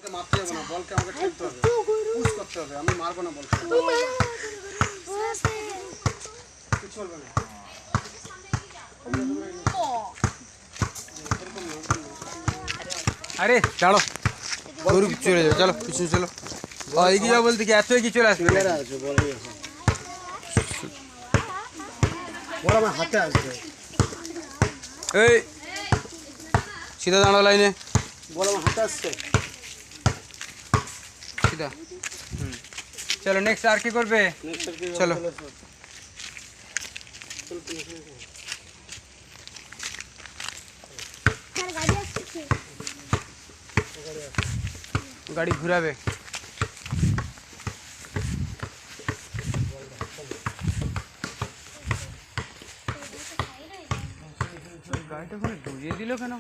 বলকে মারতে যাবো না, বলকে আমাকে ঠেলতে হবে, পুশ করতে হবে। আমি মারবো না বলকে, কিছু হবে না। আরে দাঁড়ো, গরু চলে যাবে, চলো পিছনে চলো। এগিয়ে যাও বলতে কি এত এগিয়ে চলে আসবে না। বল আমার হাতে আসবে। এই সিধা দাঁড়াও লাইনে, বল আমার হাতে আসছে। সিধা। চলো নেক্সট আর কি করবে? চলো গাড়ি ঘুরাবে। গাড়িটা ওখানে ডুবিয়ে দিল কেন?